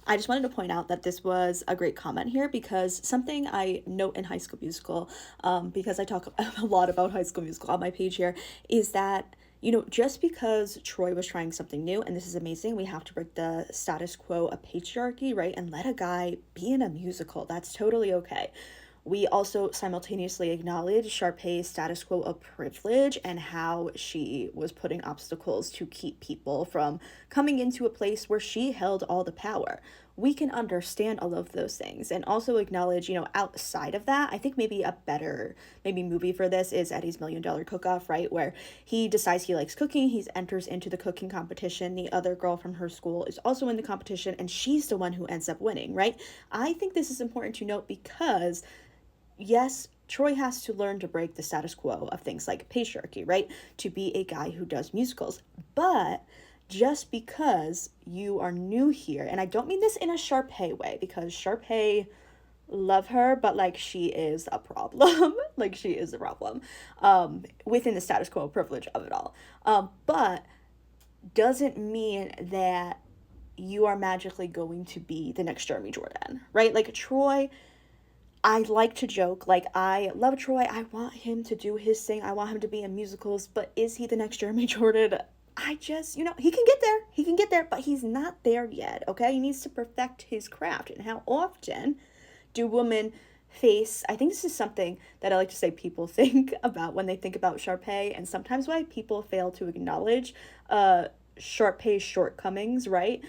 I just wanted to point out that this was a great comment here because something I note in High School Musical, because I talk a lot about High School Musical on my page here, is that, just because Troy was trying something new, and this is amazing, we have to break the status quo of patriarchy, right? And let a guy be in a musical. That's totally okay. We also simultaneously acknowledge Sharpay's status quo of privilege and how she was putting obstacles to keep people from coming into a place where she held all the power. We can understand all of those things and also acknowledge, outside of that, I think maybe a better movie for this is Eddie's $1,000,000 Cook-Off, right? Where he decides he likes cooking, he enters into the cooking competition, the other girl from her school is also in the competition, and she's the one who ends up winning, right? I think this is important to note because yes, Troy has to learn to break the status quo of things like patriarchy, right? To be a guy who does musicals. But just because you are new here, and I don't mean this in a Sharpay way, because Sharpay, love her, but like she is a problem. Like she is a problem within the status quo privilege of it all. But doesn't mean that you are magically going to be the next Jeremy Jordan, right? Like Troy, I like to joke, like, I love Troy. I want him to do his thing. I want him to be in musicals, but is he the next Jeremy Jordan? I just, he can get there. He can get there, but he's not there yet, okay? He needs to perfect his craft. And how often do women face, I think this is something that I like to say people think about when they think about Sharpay, and sometimes why people fail to acknowledge Sharpay's shortcomings, right?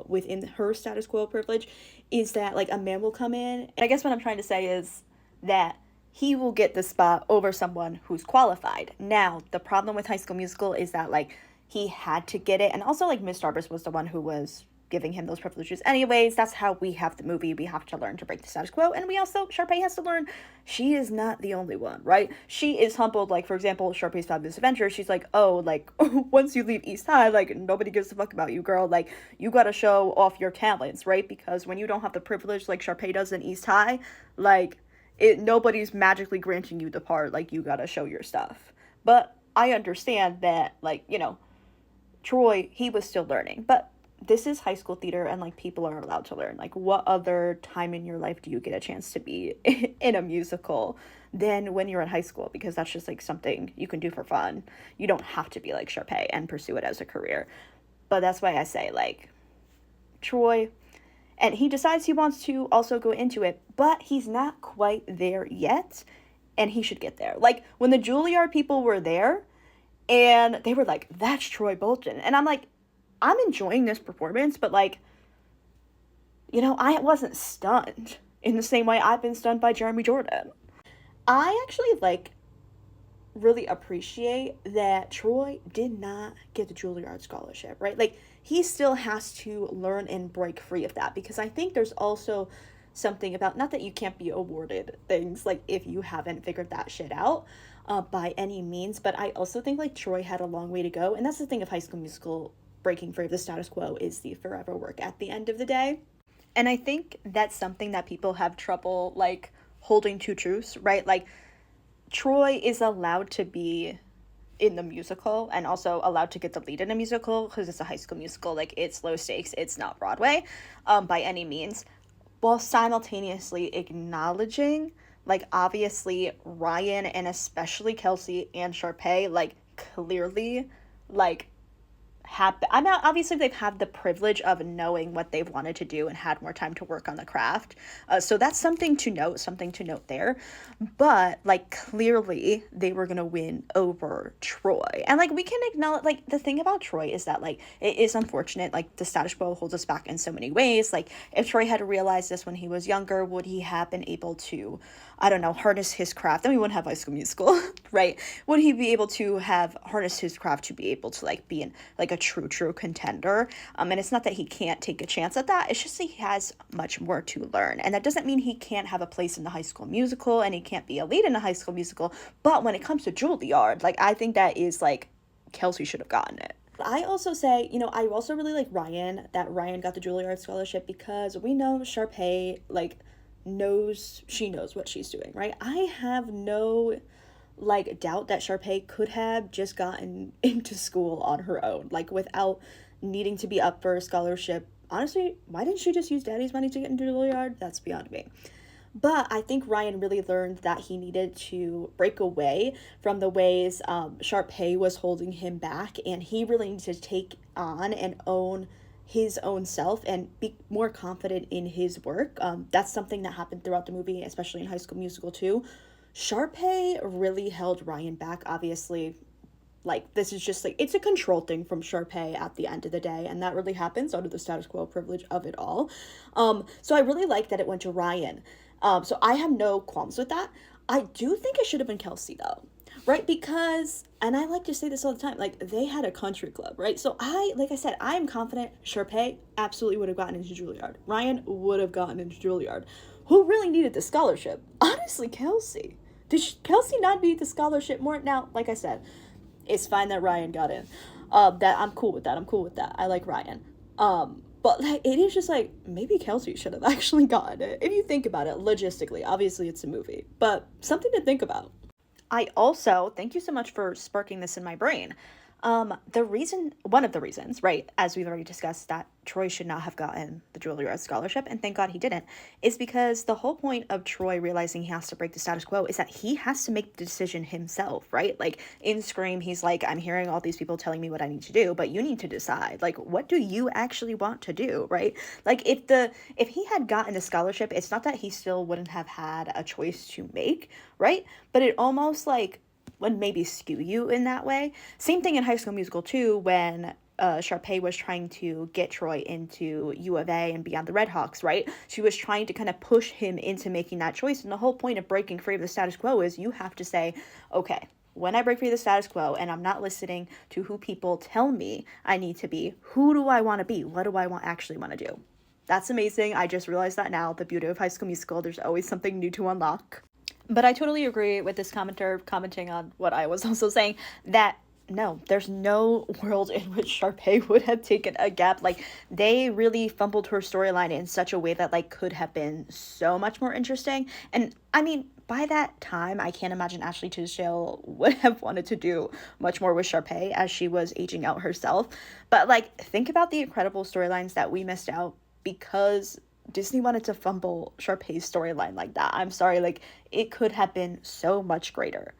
Within her status quo privilege, is that like a man will come in, and I guess what I'm trying to say is that he will get the spot over someone who's qualified. Now, the problem with High School Musical is that like he had to get it, and also like Miss Darbus was the one who was giving him those privileges anyways. That's how we have the movie. We have to learn to break the status quo, and we also, Sharpay has to learn she is not the only one, right? She is humbled. Like, for example, Sharpay's Fabulous Adventure, she's like, oh, like, once you leave East High, like, nobody gives a fuck about you, girl. Like, you gotta show off your talents, right? Because when you don't have the privilege like Sharpay does in East High, like, nobody's magically granting you the part. Like, you gotta show your stuff. But I understand that, like, Troy, he was still learning, but this is high school theater, and like people are allowed to learn. Like, what other time in your life do you get a chance to be in a musical than when you're in high school? Because that's just like something you can do for fun. You don't have to be like Sharpay and pursue it as a career. But that's why I say, like, Troy, and he decides he wants to also go into it, but he's not quite there yet, and he should get there. Like, when the Julliard people were there, and they were like, that's Troy Bolton. And I'm like, I'm enjoying this performance, but like, I wasn't stunned in the same way I've been stunned by Jeremy Jordan. I actually like really appreciate that Troy did not get the Juilliard scholarship, right? Like, he still has to learn and break free of that, because I think there's also something about, not that you can't be awarded things like if you haven't figured that shit out by any means, but I also think like Troy had a long way to go, and that's the thing of High School Musical breaking free of the status quo, is the forever work at the end of the day. And I think that's something that people have trouble like holding to truths, right? Like, Troy is allowed to be in the musical and also allowed to get the lead in a musical because it's a High School Musical. Like, it's low stakes, it's not Broadway by any means, while simultaneously acknowledging, like, obviously Ryan and especially Kelsey and Sharpay, like, clearly, like, obviously they've had the privilege of knowing what they've wanted to do and had more time to work on the craft. So that's something to note there. But like, clearly they were gonna win over Troy. And like, we can acknowledge, like, the thing about Troy is that like, it is unfortunate, like, the status quo holds us back in so many ways. Like, if Troy had realized this when he was younger, would he have been able to, I don't know, harness his craft? Then we wouldn't have High School Musical, right? Would he be able to have harnessed his craft to be able to like be in like a true contender? And it's not that he can't take a chance at that. It's just that he has much more to learn, and that doesn't mean he can't have a place in the High School Musical and he can't be a lead in a High School Musical. But when it comes to Juilliard, like, I think that is like, Kelsey should have gotten it. I also say, I also really like Ryan, that Ryan got the Juilliard scholarship, because we know Sharpay, like, she knows what she's doing, right? I have no like doubt that Sharpay could have just gotten into school on her own, like, without needing to be up for a scholarship honestly, why didn't she just use daddy's money to get into Julliard? That's beyond me. But I think Ryan really learned that he needed to break away from the ways Sharpay was holding him back, and he really needed to take on and own his own self and be more confident in his work. That's something that happened throughout the movie, especially in High School Musical too. Sharpay really held Ryan back, obviously. Like, this is just like, it's a control thing from Sharpay at the end of the day, and that really happens under the status quo privilege of it all. So I really like that it went to Ryan. So I have no qualms with that. I do think it should have been Kelsey though, right? Because, and I like to say this all the time, like, they had a country club, right? So like I said, I am confident Sharpay absolutely would have gotten into Julliard. Ryan would have gotten into Julliard. Who really needed the scholarship? Honestly, Kelsey. Did Kelsey not need the scholarship more? Now, like I said, it's fine that Ryan got in. That I'm cool with that. I'm cool with that. I like Ryan. But like, it is just like, maybe Kelsey should have actually gotten it. If you think about it logistically, obviously it's a movie, but something to think about. I also, thank you so much for sparking this in my brain. One of the reasons, right, as we've already discussed, that Troy should not have gotten the Juilliard scholarship, and thank God he didn't, is because the whole point of Troy realizing he has to break the status quo is that he has to make the decision himself, right? Like, in Scream, he's like, I'm hearing all these people telling me what I need to do, but you need to decide, like, what do you actually want to do, right? Like, if he had gotten the scholarship, it's not that he still wouldn't have had a choice to make, right? But it almost, like, would maybe skew you in that way. Same thing in High School Musical too, when Sharpay was trying to get Troy into U of A and be on the Red Hawks, right? She was trying to kind of push him into making that choice. And the whole point of breaking free of the status quo is you have to say, okay, when I break free of the status quo and I'm not listening to who people tell me I need to be, who do I want to be? What do I actually want to do? That's amazing. I just realized that now. The beauty of High School Musical, there's always something new to unlock. But I totally agree with this commenter commenting on what I was also saying, that no, there's no world in which Sharpay would have taken a gap. Like, they really fumbled her storyline in such a way that, like, could have been so much more interesting. And I mean, by that time, I can't imagine Ashley Tisdale would have wanted to do much more with Sharpay as she was aging out herself. But, like, think about the incredible storylines that we missed out because Disney wanted to fumble Sharpay's storyline like that. I'm sorry, like, it could have been so much greater.